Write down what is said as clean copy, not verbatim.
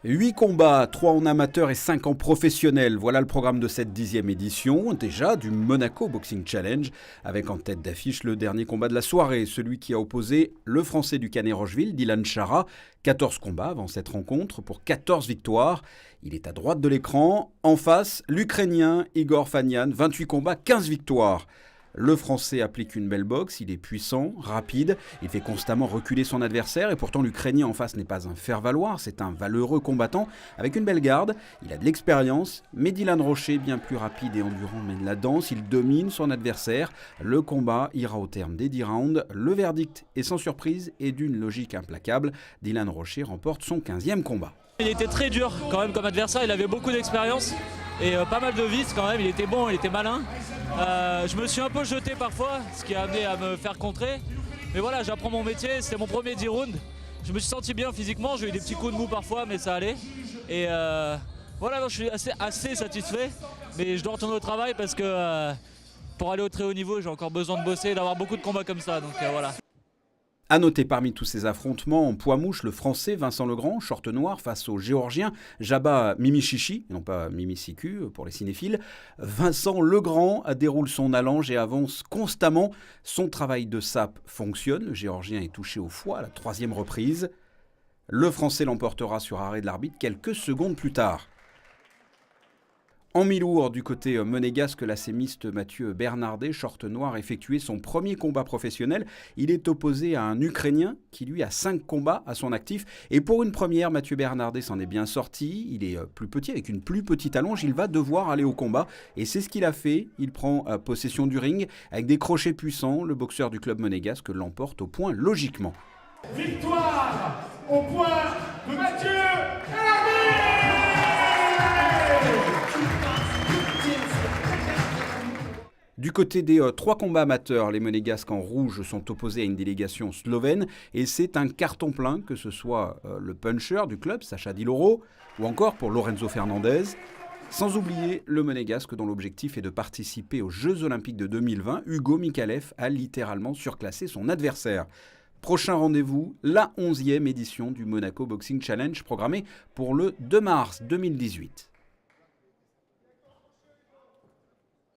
8 combats, 3 en amateur et 5 en professionnel. Voilà le programme de cette 10e édition, déjà du Monaco Boxing Challenge, avec en tête d'affiche le dernier combat de la soirée, celui qui a opposé le Français du Canet-Rocheville, Dylan Chara. 14 combats avant cette rencontre pour 14 victoires. Il est à droite de l'écran. En face, l'Ukrainien Igor Fagnan, 28 combats, 15 victoires. Le Français applique une belle boxe, il est puissant, rapide, il fait constamment reculer son adversaire et pourtant l'Ukrainien en face n'est pas un faire-valoir, c'est un valeureux combattant avec une belle garde, il a de l'expérience, mais Dylan Rocher, bien plus rapide et endurant, mène la danse, il domine son adversaire. Le combat ira au terme des 10 rounds, le verdict est sans surprise et d'une logique implacable. Dylan Rocher remporte son 15e combat. Il était très dur quand même comme adversaire, il avait beaucoup d'expérience et pas mal de vices quand même, il était bon, il était malin. Je me suis un peu jeté parfois, ce qui a amené à me faire contrer. Mais voilà, j'apprends mon métier, c'était mon premier 10 rounds. Je me suis senti bien physiquement, j'ai eu des petits coups de mou parfois, mais ça allait. Et voilà, je suis assez satisfait. Mais je dois retourner au travail parce que pour aller au très haut niveau, j'ai encore besoin de bosser et d'avoir beaucoup de combats comme ça. Donc voilà. A noter parmi tous ces affrontements en poids mouche, le Français Vincent Legrand, short noir, face au Géorgien Jabba Mimichichi, non pas Mimisiku pour les cinéphiles. Vincent Legrand déroule son allonge et avance constamment. Son travail de sape fonctionne. Le Géorgien est touché au foie à la 3e reprise. Le Français l'emportera sur arrêt de l'arbitre quelques secondes plus tard. En mi-lourd, du côté monégasque, l'assémiste Mathieu Bernardet, short noir, effectué son premier combat professionnel. Il est opposé à un Ukrainien qui, lui, a 5 combats à son actif. Et pour une première, Mathieu Bernardet s'en est bien sorti. Il est plus petit, avec une plus petite allonge. Il va devoir aller au combat. Et c'est ce qu'il a fait. Il prend possession du ring. Avec des crochets puissants, le boxeur du club monégasque l'emporte au point logiquement. Victoire au point de Mathieu Bernardet. Du côté des 3 combats amateurs, les Monégasques en rouge sont opposés à une délégation slovène et c'est un carton plein, que ce soit le puncher du club, Sacha Diloro, ou encore pour Lorenzo Fernandez. Sans oublier le Monégasque dont l'objectif est de participer aux Jeux Olympiques de 2020, Hugo Mikalev a littéralement surclassé son adversaire. Prochain rendez-vous, la 11e édition du Monaco Boxing Challenge programmée pour le 2 mars 2018.